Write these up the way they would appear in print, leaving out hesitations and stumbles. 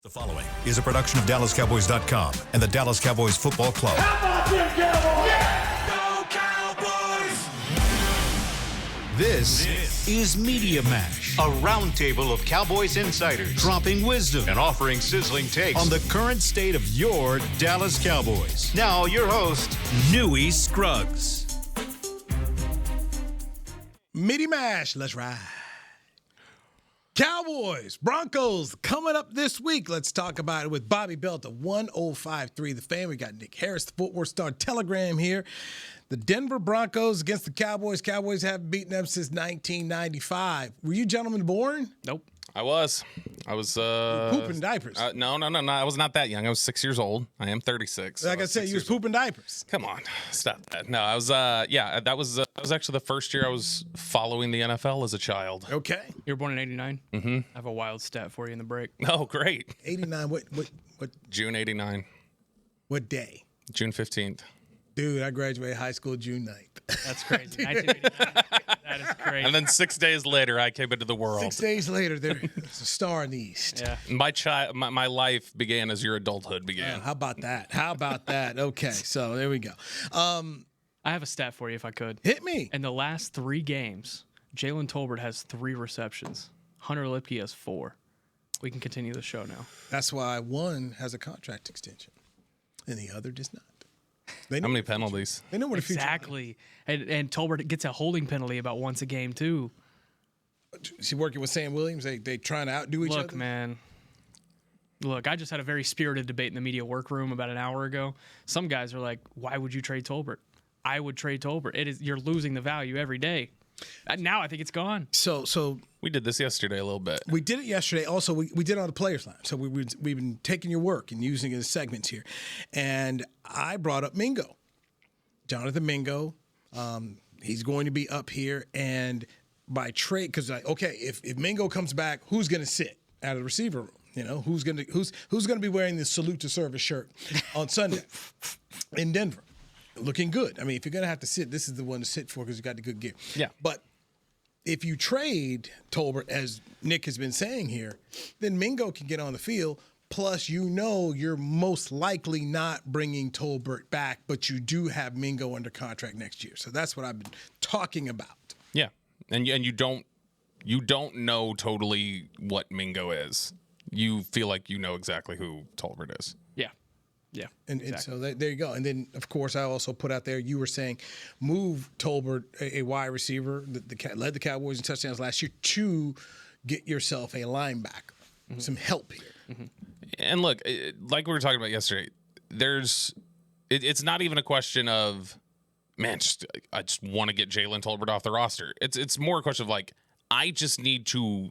The following is a production of DallasCowboys.com and the Dallas Cowboys Football Club. How about them Cowboys? Yeah! Go Cowboys! This is Media Mash, a roundtable of Cowboys insiders dropping wisdom and offering sizzling takes on the current state of your Dallas Cowboys. Now, your host, Newy Scruggs. Media Mash, let's ride. Cowboys, Broncos coming up this week. Let's talk about it with Bobby Belt of 1053 The Fan. We got Nick Harris, the Fort Worth Star Telegram here. The Denver Broncos against the Cowboys. Cowboys haven't beaten them since 1995. Were you gentlemen born? Nope. I was Pooping diapers. No. I was not that young. I was 6 years old. I am 36. Like I said, you was pooping diapers. Come on, stop that. No, I was. That was actually the first year I was following the NFL as a child. Okay. You were born in 89? Mm-hmm. I have a wild stat for you in the break. Oh, great. 89. What? June 89. What day? June 15th. Dude, I graduated high school June 9th. That's crazy. 1989. That is crazy. And then 6 days later, I came into the world. 6 days later, there's a star in the East. Yeah. My life began as your adulthood began. How about that? Okay, so there we go. I have a stat for you if I could. Hit me. In the last 3 games, Jalen Tolbert has 3 receptions. Hunter Lipke has 4. We can continue the show now. That's why one has a contract extension and the other does not. How many penalties? They know what Exactly. And Tolbert gets a holding penalty about once a game, too. Is he working with Sam Williams? They trying to outdo each other? Look, man. Look, I just had a very spirited debate in the media workroom about an hour ago. Some guys are like, why would you trade Tolbert? I would trade Tolbert. You're losing the value every day. Now I think it's gone. So We did this yesterday a little bit. we did it yesterday. Also, we did it on the players line. So we've been taking your work and using it as segments here. And I brought up Mingo, Jonathan Mingo. He's going to be up here. And by trade, because if Mingo comes back, who's going to sit out of the receiver room? You know, who's going to be wearing the salute to service shirt on Sunday in Denver? Looking good. I mean, if you're going to have to sit, this is the one to sit for because you got the good gear. Yeah. But if you trade Tolbert, as Nick has been saying here, then Mingo can get on the field. Plus, you're most likely not bringing Tolbert back, but you do have Mingo under contract next year. So that's what I've been talking about. Yeah, and you don't know totally what Mingo is. You feel like you know exactly who Tolbert is. Yeah. And so there you go. And then, of course, I also put out there, you were saying move Tolbert, a wide receiver that led the Cowboys in touchdowns last year, to get yourself a linebacker. Mm-hmm. Some help here. Mm-hmm. And look, like we were talking about yesterday, it's not even a question of, man, I just want to get Jalen Tolbert off the roster. It's more a question of like, I just need to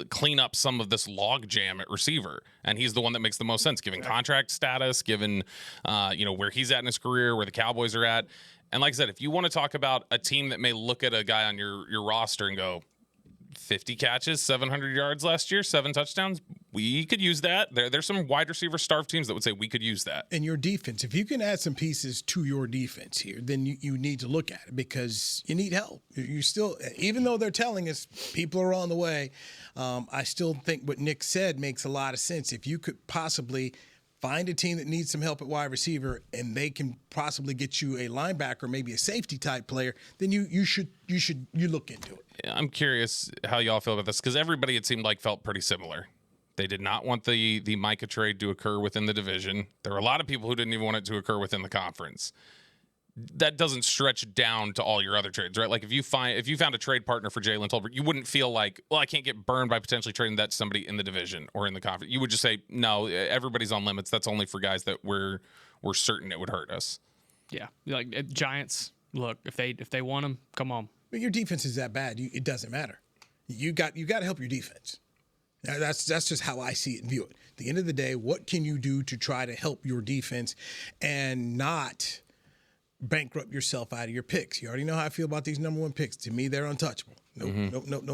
clean up some of this log jam at receiver, and he's the one that makes the most sense given contract status, given where he's at in his career, where the Cowboys are at. And like I said, if you want to talk about a team that may look at a guy on your roster and go 50 catches, 700 yards last year, 7 touchdowns, we could use that. There's some wide receiver starved teams that would say we could use that. And your defense, if you can add some pieces to your defense here, then you need to look at it because you need help. You still, even though they're telling us people are on the way, I still think what Nick said makes a lot of sense. If you could possibly find a team that needs some help at wide receiver and they can possibly get you a linebacker, maybe a safety type player, then you should look into it. I'm curious how y'all feel about this because everybody, it seemed like, felt pretty similar. They did not want the Micah trade to occur within the division. There were a lot of people who didn't even want it to occur within the conference. That doesn't stretch down to all your other trades, right? Like if you found a trade partner for Jalen Tolbert, you wouldn't feel like, well, I can't get burned by potentially trading that to somebody in the division or in the conference. You would just say, no, everybody's on limits. That's only for guys that we're certain it would hurt us. Yeah. Like Giants, look, if they want him, come on. But your defense is that bad. It doesn't matter. You got to help your defense. Now, that's just how I see it and view it. At the end of the day, what can you do to try to help your defense and not bankrupt yourself out of your picks? You already know how I feel about these number 1 picks. To me, they're untouchable. No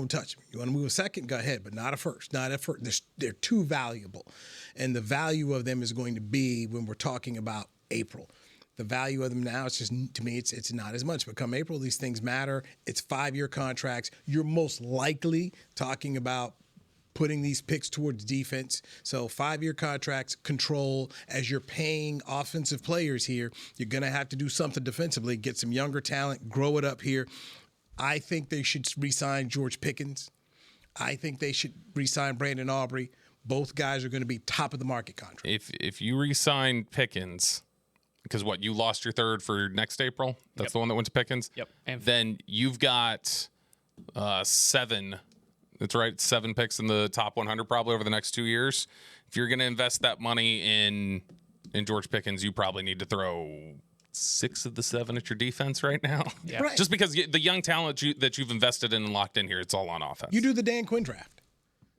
touch them. You want to move a second? Go ahead, but not a first. Not at first. They're too valuable, and the value of them is going to be when we're talking about April. The value of them now, it's just, to me, it's not as much. But come April, these things matter. It's 5-year contracts. You're most likely talking about putting these picks towards defense. So 5-year contracts, control. As you're paying offensive players here, you're going to have to do something defensively, get some younger talent, grow it up here. I think they should re-sign George Pickens. I think they should re-sign Brandon Aubrey. Both guys are going to be top of the market contract. If you re-sign Pickens, because you lost your third for next April? That's the one that went to Pickens? Yep. And then you've got 7. That's right, 7 picks in the top 100 probably over the next 2 years. If you're going to invest that money in George Pickens, you probably need to throw 6 of the 7 at your defense right now. Yeah. Right. Just because the young talent that you've invested in and locked in here, it's all on offense. You do the Dan Quinn draft.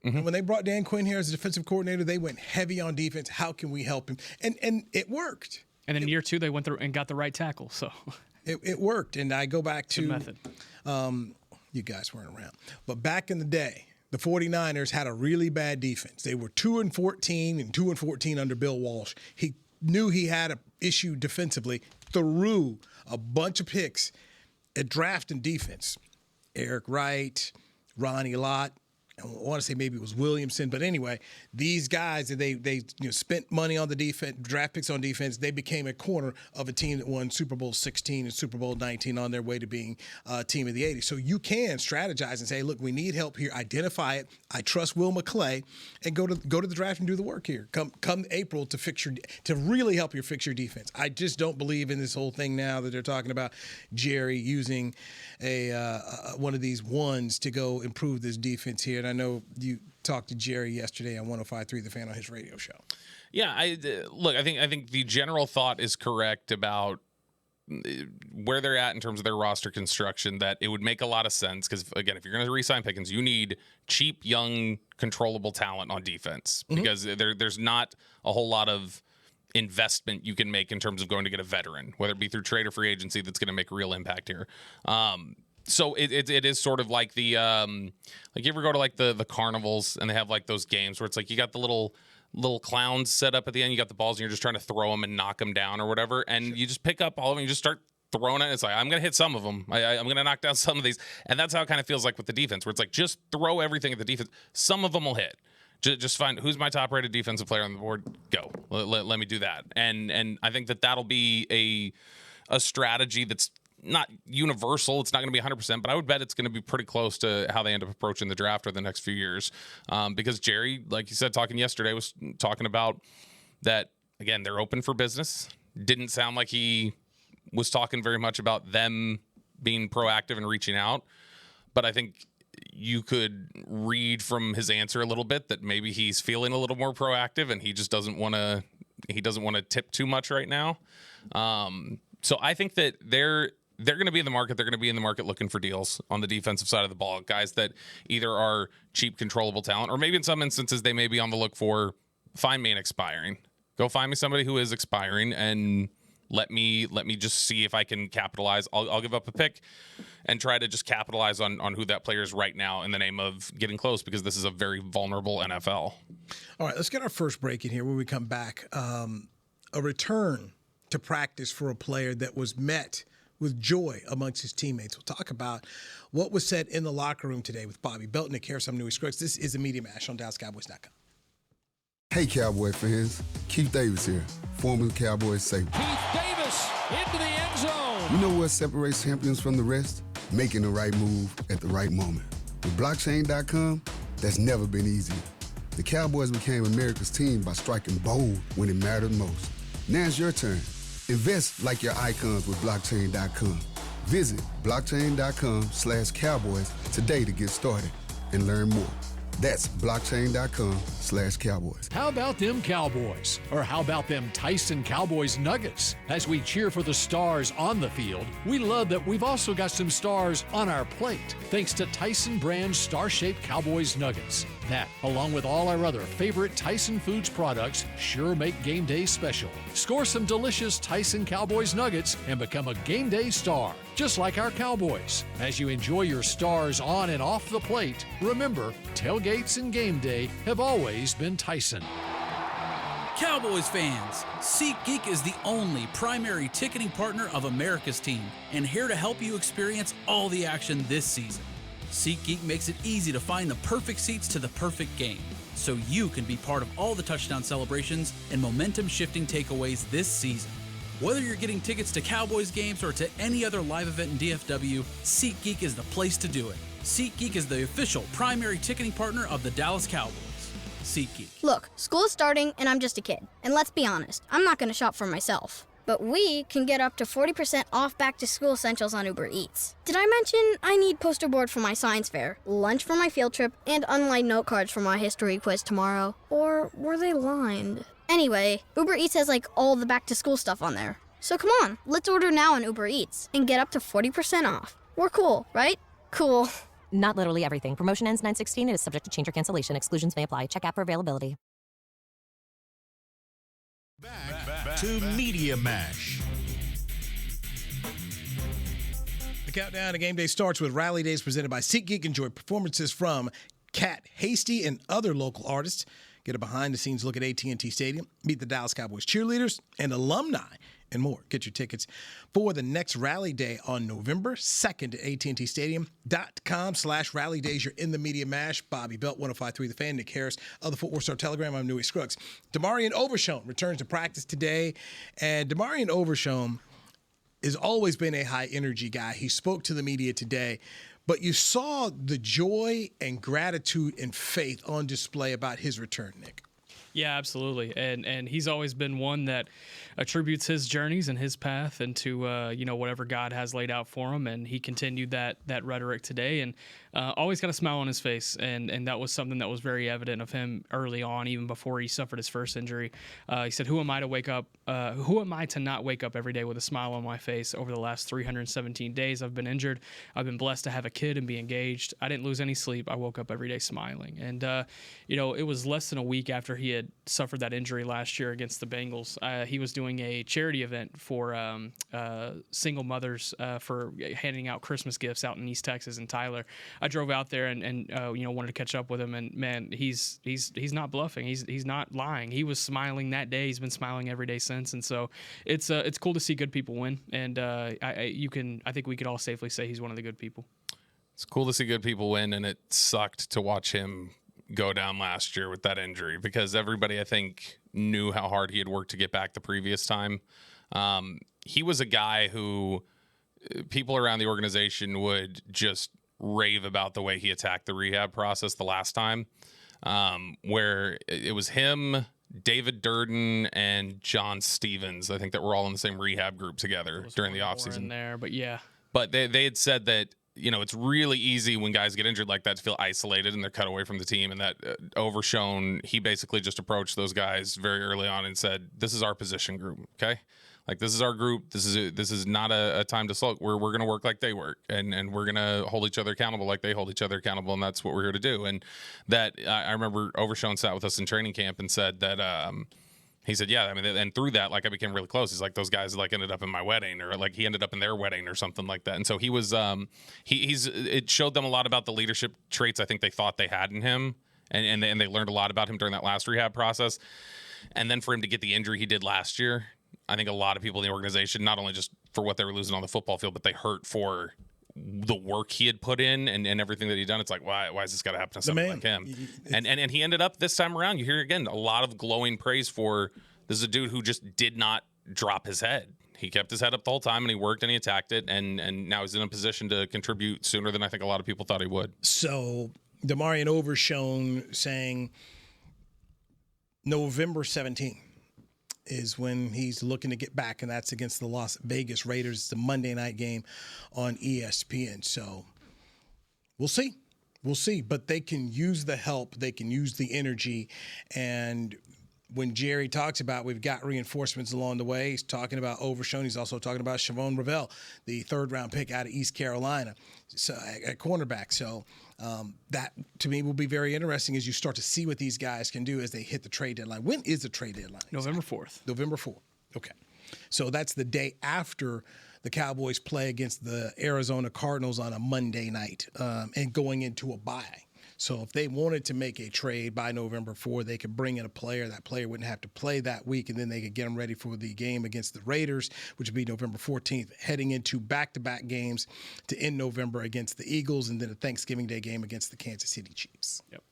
Mm-hmm. When they brought Dan Quinn here as a defensive coordinator, they went heavy on defense. How can we help him? And it worked. And in year 2, they went through and got the right tackle. So it worked. And I go back to method. You guys weren't around, but back in the day, the 49ers had a really bad defense. They were 2-14 and 2-14 under Bill Walsh. He knew he had an issue defensively, threw a bunch of picks at draft and defense. Eric Wright, Ronnie Lott. I want to say maybe it was Williamson, but anyway, these guys, they spent money on the defense, draft picks on defense. They became a corner of a team that won Super Bowl 16 and Super Bowl 19 on their way to being team of the 80s. So you can strategize and say, look, we need help here. Identify it. I trust Will McClay, and go to the draft and do the work here. Come April to really help you fix your defense. I just don't believe in this whole thing now that they're talking about Jerry using one of these ones to go improve this defense here. And I know you talked to Jerry yesterday on 105.3 The Fan on his radio show. Yeah, I think the general thought is correct about where they're at in terms of their roster construction, that it would make a lot of sense because, again, if you're going to re-sign Pickens, you need cheap, young, controllable talent on defense because there's not a whole lot of investment you can make in terms of going to get a veteran, whether it be through trade or free agency, that's going to make a real impact here. So it is sort of like the like you ever go to like the carnivals and they have like those games where it's like you got the little clowns set up at the end, you got the balls and you're just trying to throw them and knock them down or whatever, and you just pick up all of them and you just start throwing it. It's like, I'm gonna hit some of them, I'm gonna knock down some of these, and that's how it kind of feels like with the defense, where it's like just throw everything at the defense. Some of them will hit. Just find who's my top rated defensive player on the board. Go. Let me do that. And I think that'll be a strategy that's not universal. It's not going to be 100%, but I would bet it's going to be pretty close to how they end up approaching the draft over the next few years. Because Jerry, like you said, talking yesterday, was talking about that, again, they're open for business. Didn't sound like he was talking very much about them being proactive and reaching out. But I think you could read from his answer a little bit that maybe he's feeling a little more proactive and he just doesn't want to tip too much right now. So I think that they're going to be in the market. They're going to be in the market looking for deals on the defensive side of the ball, guys that either are cheap, controllable talent, or maybe in some instances they may be on the look for, find me an expiring. Go find me somebody who is expiring and let me just see if I can capitalize. I'll give up a pick and try to just capitalize on who that player is right now in the name of getting close, because this is a very vulnerable NFL. All right, let's get our first break in here. When we come back, a return to practice for a player that was met with joy amongst his teammates. We'll talk about what was said in the locker room today with Bobby Beltnick here. Some new Scruggs. This is the Media Mash on DallasCowboys.com. Hey, Cowboy fans. Keith Davis here, former Cowboys safety. Keith Davis into the end zone. You know what separates champions from the rest? Making the right move at the right moment. With blockchain.com, that's never been easier. The Cowboys became America's team by striking bold when it mattered most. Now it's your turn. Invest like your icons with blockchain.com. Visit blockchain.com/Cowboys today to get started and learn more. That's blockchain.com/Cowboys. How about them Cowboys? Or how about them Tyson Cowboys Nuggets? As we cheer for the stars on the field, we love that we've also got some stars on our plate, thanks to Tyson brand star-shaped Cowboys Nuggets. That, along with all our other favorite Tyson Foods products, sure make game day special. Score some delicious Tyson Cowboys Nuggets and become a game day star, just like our Cowboys. As you enjoy your stars on and off the plate, remember, tailgates and game day have always been Tyson. Cowboys fans, SeatGeek is the only primary ticketing partner of America's team and here to help you experience all the action this season. SeatGeek makes it easy to find the perfect seats to the perfect game, so you can be part of all the touchdown celebrations and momentum-shifting takeaways this season. Whether you're getting tickets to Cowboys games or to any other live event in DFW, SeatGeek is the place to do it. SeatGeek is the official primary ticketing partner of the Dallas Cowboys. SeatGeek. Look, school is starting and I'm just a kid. And let's be honest, I'm not going to shop for myself. But we can get up to 40% off back-to-school essentials on Uber Eats. Did I mention I need poster board for my science fair, lunch for my field trip, and unlined note cards for my history quiz tomorrow? Or were they lined? Anyway, Uber Eats has all the back-to-school stuff on there. So come on, let's order now on Uber Eats and get up to 40% off. We're cool, right? Cool. Not literally everything. Promotion ends 9/16. It is subject to change or cancellation. Exclusions may apply. Check app for availability. Back to Media Mash. The countdown to game day starts with Rally Days presented by SeatGeek. Enjoy performances from Cat Hasty and other local artists. Get a behind-the-scenes look at AT&T Stadium. Meet the Dallas Cowboys cheerleaders and alumni and more. Get your tickets for the next Rally Day on November 2nd at AT&T Stadium.com/Rally Days. You're in the Media Mash. Bobby Belt, 105.3 The Fan, Nick Harris of the Fort Worth Star Telegram. I'm Newey Scruggs. Damarian Overshown returns to practice today. And Damarian Overshown has always been a high-energy guy. He spoke to the media today. But you saw the joy and gratitude and faith on display about his return, Nick. Yeah, absolutely. And he's always been one that attributes his journeys and his path into whatever God has laid out for him, and he continued that rhetoric today, and always got a smile on his face, and that was something that was very evident of him early on, even before he suffered his first injury. He said, "Who am I to wake up? Who am I to not wake up every day with a smile on my face? Over the last 317 days, I've been injured. I've been blessed to have a kid and be engaged. I didn't lose any sleep. I woke up every day smiling." And it was less than a week after he had suffered that injury last year against the Bengals. He was doing a charity event for single mothers for handing out Christmas gifts out in East Texas and Tyler. I drove out there and wanted to catch up with him, and man, he's not bluffing. He's not lying. He was smiling that day. He's been smiling every day since, and so it's cool to see good people win. And I think we could all safely say he's one of the good people. It's cool to see good people win, and it sucked to watch him go down last year with that injury because everybody, I think, knew how hard he had worked to get back the previous time. He was a guy who people around the organization would just rave about the way he attacked the rehab process the last time, where it was him, David Durden, and John Stevens, I think, that were all in the same rehab group together during the offseason. But they had said that, it's really easy when guys get injured like that to feel isolated and they're cut away from the team. And that Overshown, he basically just approached those guys very early on and said, "This is our position group, okay? Like, this is our group. This is not a time to sulk. We're going to work like they work, and we're going to hold each other accountable like they hold each other accountable, and that's what we're here to do." And that I remember Overshown sat with us in training camp and said that he said, "Yeah, I mean," and through that, I became really close. He's like, "Those guys ended up in my wedding, or he ended up in their wedding, or something like that." And so he was it showed them a lot about the leadership traits I think they thought they had in him, and they learned a lot about him during that last rehab process. And then for him to get the injury he did last year, I think a lot of people in the organization, not only just for what they were losing on the football field, but they hurt for the work he had put in and everything that he'd done. It's like, why is this got to happen to somebody like him? And he ended up this time around, you hear again a lot of glowing praise for this is a dude who just did not drop his head. He kept his head up the whole time, and he worked and he attacked it, and now he's in a position to contribute sooner than I think a lot of people thought he would. So Damarian Overshown saying November 17th is when he's looking to get back, and that's against the Las Vegas Raiders. It's a Monday night game on ESPN. So we'll see. We'll see. But they can use the help. They can use the energy. And when Jerry talks about we've got reinforcements along the way, he's talking about Overshown. He's also talking about Shavon Ravel, the third-round pick out of East Carolina, so at cornerback. So that, to me, will be very interesting as you start to see what these guys can do as they hit the trade deadline. When is the trade deadline? November 4th. November 4th. Okay. So that's the day after the Cowboys play against the Arizona Cardinals on a Monday night and going into a bye. So if they wanted to make a trade by November 4, they could bring in a player. That player wouldn't have to play that week, and then they could get them ready for the game against the Raiders, which would be November 14th, heading into back-to-back games to end November against the Eagles, and then a Thanksgiving Day game against the Kansas City Chiefs. Yep.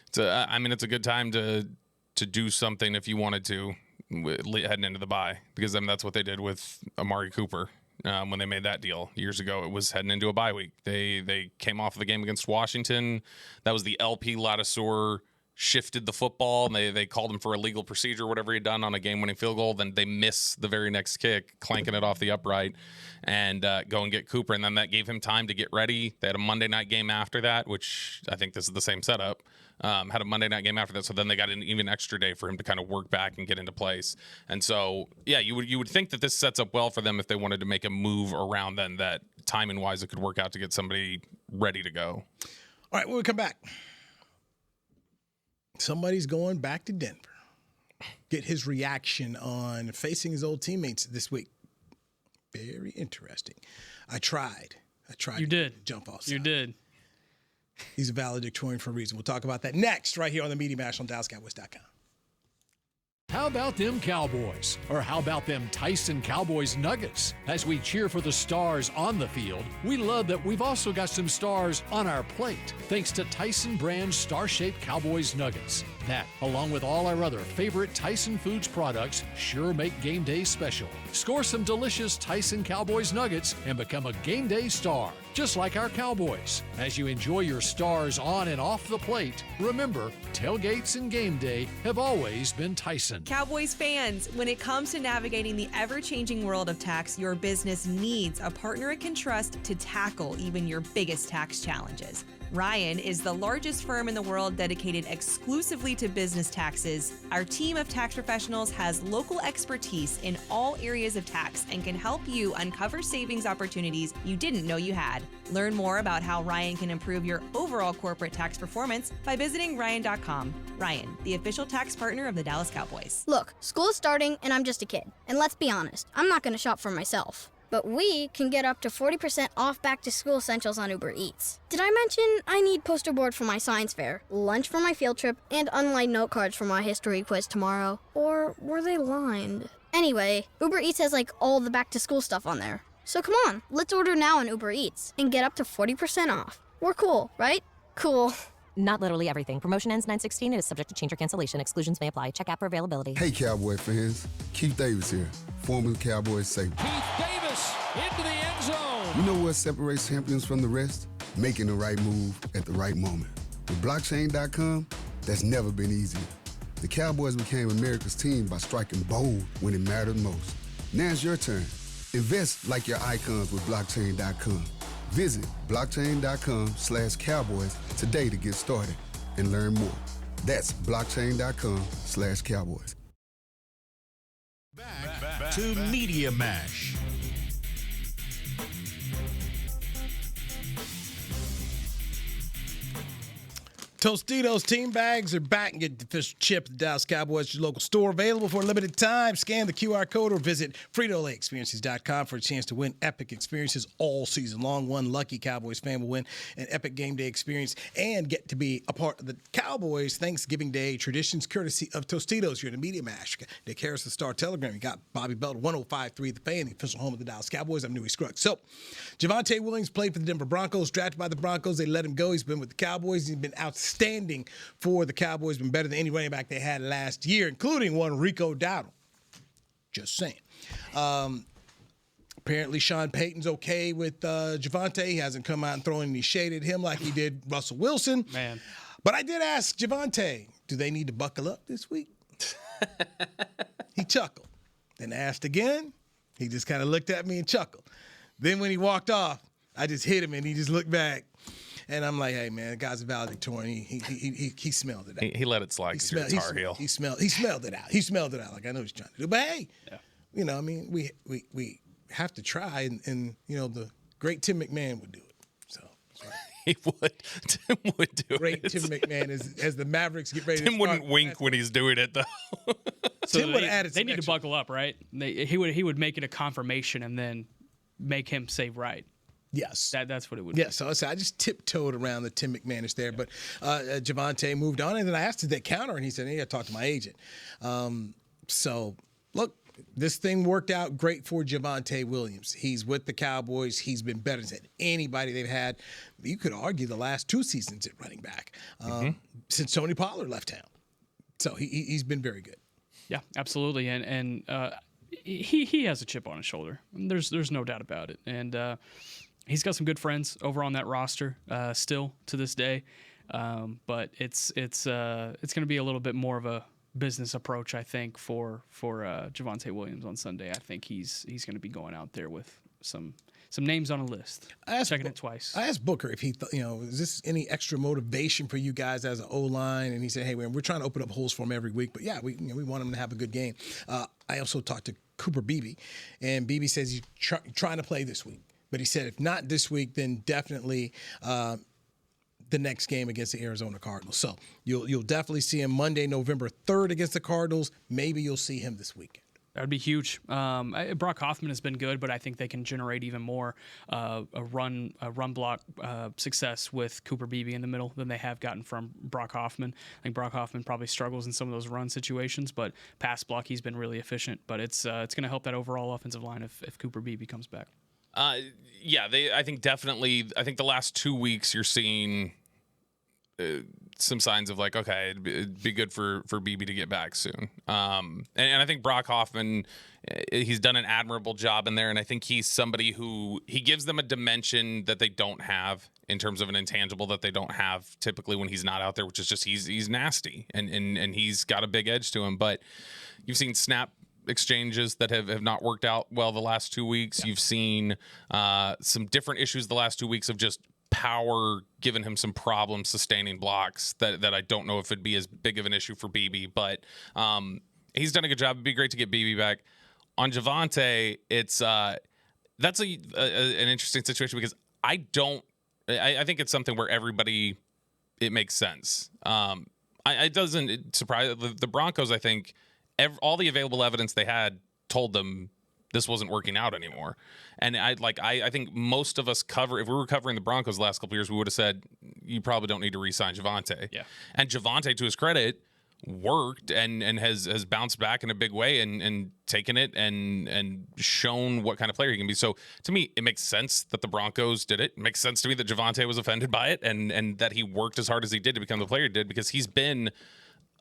It's a good time to do something if you wanted to heading into the bye, because that's what they did with Amari Cooper. When they made that deal years ago, it was heading into a bye week. They came off of the game against Washington. That was the LP Ladouceur shifted the football, and they called him for illegal procedure, whatever he'd done on a game-winning field goal. Then they miss the very next kick, clanking it off the upright, and go and get Cooper. And then that gave him time to get ready. They had a Monday night game after that, which I think this is the same setup. Had a Monday night game after that, so then they got an even extra day for him to kind of work back and get into place. And so, yeah, you would think that this sets up well for them if they wanted to make a move around then, that timing-wise it could work out to get somebody ready to go. All right, when we come back, somebody's going back to Denver. Get his reaction on facing his old teammates this week. Very interesting. I tried. You did. To jump off. You did. He's a valedictorian for a reason. We'll talk about that next right here on the Media Mash on DallasCowboys.com. How about them Cowboys? Or how about them Tyson Cowboys Nuggets? As we cheer for the stars on the field, we love that we've also got some stars on our plate, thanks to Tyson brand star-shaped Cowboys Nuggets. That, along with all our other favorite Tyson Foods products, sure make game day special. Score some delicious Tyson Cowboys Nuggets and become a game day star, just like our Cowboys. As you enjoy your stars on and off the plate, remember, tailgates and game day have always been Tyson. Cowboys fans, when it comes to navigating the ever-changing world of tax, your business needs a partner it can trust to tackle even your biggest tax challenges. Ryan is the largest firm in the world dedicated exclusively to business taxes. Our team of tax professionals has local expertise in all areas of tax and can help you uncover savings opportunities you didn't know you had. Learn more about how Ryan can improve your overall corporate tax performance by visiting Ryan.com. Ryan, the official tax partner of the Dallas Cowboys. Look, school is starting and I'm just a kid. And let's be honest, I'm not going to shop for myself. But we can get up to 40% off back-to-school essentials on Uber Eats. Did I mention I need poster board for my science fair, lunch for my field trip, and unlined note cards for my history quiz tomorrow? Or were they lined? Anyway, Uber Eats has all the back-to-school stuff on there. So come on, let's order now on Uber Eats and get up to 40% off. We're cool, right? Cool. Not literally everything. Promotion ends 9/16 and is subject to change or cancellation. Exclusions may apply. Check app for availability. Hey, Cowboy fans. Keith Davis here, former Cowboys safety. Keith Davis into the end zone. You know what separates champions from the rest? Making the right move at the right moment. With blockchain.com, that's never been easier. The Cowboys became America's team by striking bold when it mattered most. Now it's your turn. Invest like your icons with blockchain.com. Visit blockchain.com/Cowboys today to get started and learn more. That's blockchain.com/Cowboys. Back to Media Mash. Tostitos team bags are back and get the official chip at the Dallas Cowboys, your local store, available for a limited time. Scan the QR code or visit FritoLayExperiences.com for a chance to win epic experiences all season long. One lucky Cowboys fan will win an epic game day experience and get to be a part of the Cowboys Thanksgiving Day traditions, courtesy of Tostitos. You're in the Media Mash. Nick Harris, the Star Telegram. You got Bobby Belt, 105.3 The Fan, the official home of the Dallas Cowboys. I'm Newey Scruggs. So, Javonte Williams played for the Denver Broncos, drafted by the Broncos. They let him go. He's been with the Cowboys. He's been outstanding for the Cowboys, been better than any running back they had last year, including one Rico Dowdle. Just saying. Apparently, Sean Payton's okay with Javonte. He hasn't come out and thrown any shade at him like he did Russell Wilson. Man. But I did ask Javonte, do they need to buckle up this week? He chuckled. Then asked again. He just kind of looked at me and chuckled. Then when he walked off, I just hit him and he just looked back. And I'm like, hey, man, the guy's a valedictorian. He smelled it out. He let it slide because you're a Tar Heel. He smelled it out. He smelled it out like I know what he's trying to do. But, hey, I mean, we have to try. And the great Tim McMahon would do it. So that's right. He would. Tim would do it. Great Tim McMahon as the Mavericks get ready to Tim wouldn't wink when he's doing it, though. So Tim would add they need to buckle up, right? He would make it a confirmation and then make him say right. Yes. That's what it would be. Yeah, so I just tiptoed around the Tim McManus there, but Javonte moved on, and then I asked him that counter, and he said, hey, I talked to my agent. So, look, this thing worked out great for Javonte Williams. He's with the Cowboys. He's been better than anybody they've had. You could argue the last 2 seasons at running back since Tony Pollard left town. So he's been very good. Yeah, absolutely, and he has a chip on his shoulder. There's no doubt about it, and he's got some good friends over on that roster still to this day, but it's going to be a little bit more of a business approach, I think, for Javonte Williams on Sunday. I think he's going to be going out there with some names on a list. Checking it twice. I asked Booker if he is this any extra motivation for you guys as an O-line? And he said, hey, man, we're trying to open up holes for him every week. But, yeah, we want him to have a good game. I also talked to Cooper Beebe, and Beebe says he's trying to play this week. But he said if not this week, then definitely the next game against the Arizona Cardinals. So you'll definitely see him Monday, November 3rd against the Cardinals. Maybe you'll see him this weekend. That would be huge. Brock Hoffman has been good, but I think they can generate even more a run block success with Cooper Beebe in the middle than they have gotten from Brock Hoffman. I think Brock Hoffman probably struggles in some of those run situations, but pass block he's been really efficient. But it's going to help that overall offensive line if Cooper Beebe comes back. I think definitely. I think the last 2 weeks you're seeing some signs of like, okay, it'd be good for BB to get back soon. And I think Brock Hoffman, he's done an admirable job in there, and I think he's somebody who he gives them a dimension that they don't have in terms of an intangible that they don't have typically when he's not out there, which is just he's nasty and he's got a big edge to him. But you've seen snap exchanges that have not worked out well the last 2 weeks. Yeah. You've seen some different issues the last 2 weeks of just power giving him some problems sustaining blocks that I don't know if it'd be as big of an issue for BB, but he's done a good job. It'd be great to get BB back. On Javonte, it's that's an interesting situation because I think it's something where it makes sense. It doesn't surprise the Broncos. I think all the available evidence they had told them this wasn't working out anymore. And I think most of us if we were covering the Broncos the last couple of years, we would have said, you probably don't need to re-sign Javonte. Yeah. And Javonte, to his credit, worked and has bounced back in a big way and taken it and shown what kind of player he can be. So to me, it makes sense that the Broncos did it. It makes sense to me that Javonte was offended by it and that he worked as hard as he did to become the player he did, because he's been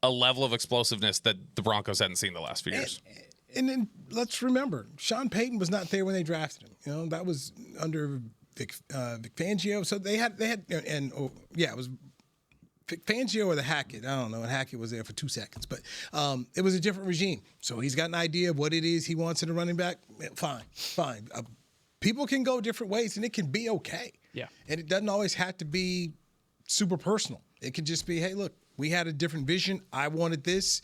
a level of explosiveness that the Broncos hadn't seen the last few years. And then let's remember, Sean Payton was not there when they drafted him. That was under Vic Fangio. So they had, it was Vic Fangio or the Hackett. I don't know. And Hackett was there for 2 seconds, but it was a different regime. So he's got an idea of what it is he wants in a running back. Fine. People can go different ways, and it can be okay. Yeah. And it doesn't always have to be super personal. It can just be, hey, look, we had a different vision. I wanted this.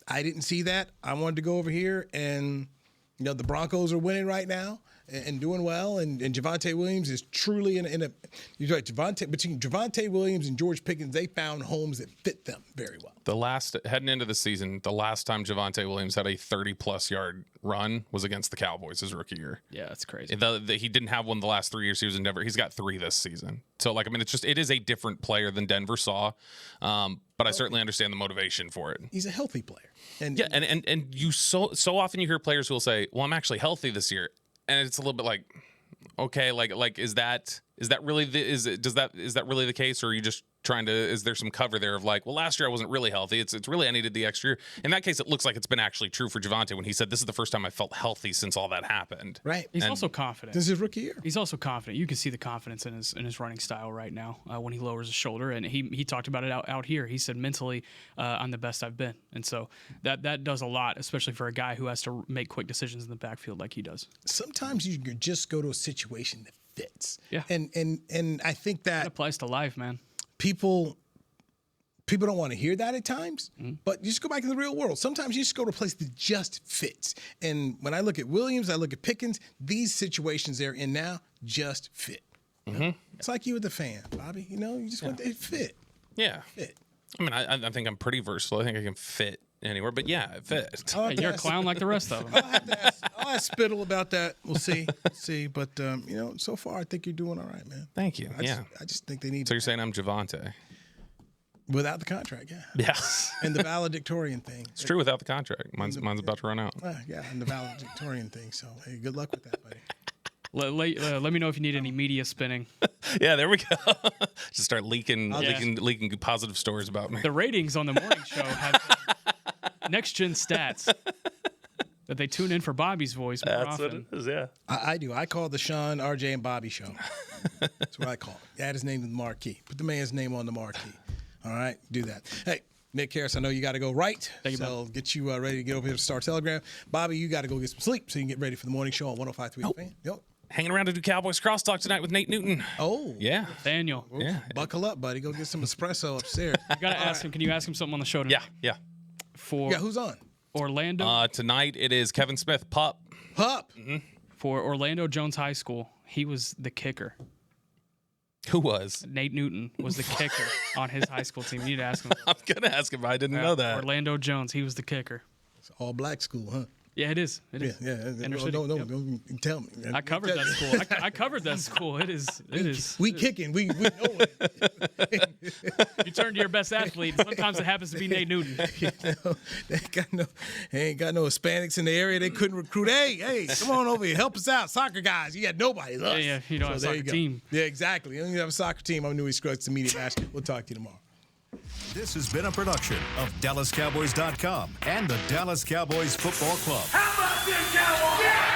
I didn't see that. I wanted to go over here, and the Broncos are winning right now and doing well. And Javonte Williams is truly in a. You're right, between Javonte Williams and George Pickens, they found homes that fit them very well. Heading into the season, the last time Javonte Williams had a 30-plus yard run was against the Cowboys his rookie year. Yeah, that's crazy. He didn't have one the last 3 years he was in Denver. He's got 3 this season. So, it is a different player than Denver saw. But I certainly understand the motivation for it. He's a healthy player. And you so often you hear players who will say, well, I'm actually healthy this year. And it's a little bit like, okay, is that really is that really the case, or are you just trying to, is there some cover there of like, well, last year I wasn't really healthy. It's really I needed the extra year. In that case, it looks like it's been actually true for Javonte when he said, this is the first time I felt healthy since all that happened. Right. He's also confident. This is his rookie year. He's also confident. You can see the confidence in his running style right now when he lowers his shoulder. And he talked about it out here. He said, mentally, I'm the best I've been. And so that does a lot, especially for a guy who has to make quick decisions in the backfield like he does. Sometimes you just go to a situation that fits. Yeah. And I think that applies to life, man. People don't want to hear that at times, but you just go back in the real world. Sometimes you just go to a place that just fits. And when I look at Williams, I look at Pickens, these situations they're in now just fit. Mm-hmm. It's like you with the fan, Bobby. You just want to fit. Yeah. Fit. I mean, I think I'm pretty versatile. I think I can fit anywhere, but yeah, it fits. Hey, you're a clown like the rest of them. I'll ask Spittle about that. We'll see. But, so far, I think you're doing all right, man. Thank you. I just think they need So you're saying I'm Javante? Without the contract, yeah. Yes. And the valedictorian thing. It's true without the contract. Mine's about to run out. Yeah, and the valedictorian thing. So, hey, good luck with that, buddy. Let me know if you need any media spinning. Yeah, there we go. Just start leaking positive stories about me. The ratings on the morning show have next gen stats that they tune in for Bobby's voice more often. What it is, yeah. I do. I call it the Sean, RJ, and Bobby show. That's what I call it. Add his name to the marquee. Put the man's name on the marquee. All right, do that. Hey, Nick Harris, I know you got to go right. Thank you, so get you ready to get over here to Star Telegram. Bobby, you got to go get some sleep so you can get ready for the morning show on 105.3 Fan. Yep. Hanging around to do Cowboys Crosstalk tonight with Nate Newton. Oh. Yeah. Daniel. Yeah. Buckle up, buddy. Go get some espresso upstairs. You got to ask him. Can you ask him something on the show tonight? Yeah. For who's on? Orlando. Tonight it is Kevin Smith, Pup. Mm-hmm. For Orlando Jones High School, he was the kicker. Who was? Nate Newton was the kicker on his high school team. You need to ask him. I'm going to ask him. I didn't know that. Orlando Jones, he was the kicker. It's all black school, huh? Yeah, it is. It is. Yeah. Inner city. Don't tell me. Man. I covered that school. I covered that school. It is. We kicking. We know it. You turn to your best athlete. Sometimes it happens to be Nate Newton. They ain't got no Hispanics in the area. They couldn't recruit. Hey, come on over here. Help us out. Soccer guys. You got nobody. Yeah. You don't have a soccer team. Yeah, exactly. You don't have a soccer team. I'm Newey Scruggs, the media master. We'll talk to you tomorrow. This has been a production of DallasCowboys.com and the Dallas Cowboys Football Club. How about this, Cowboys? Yeah!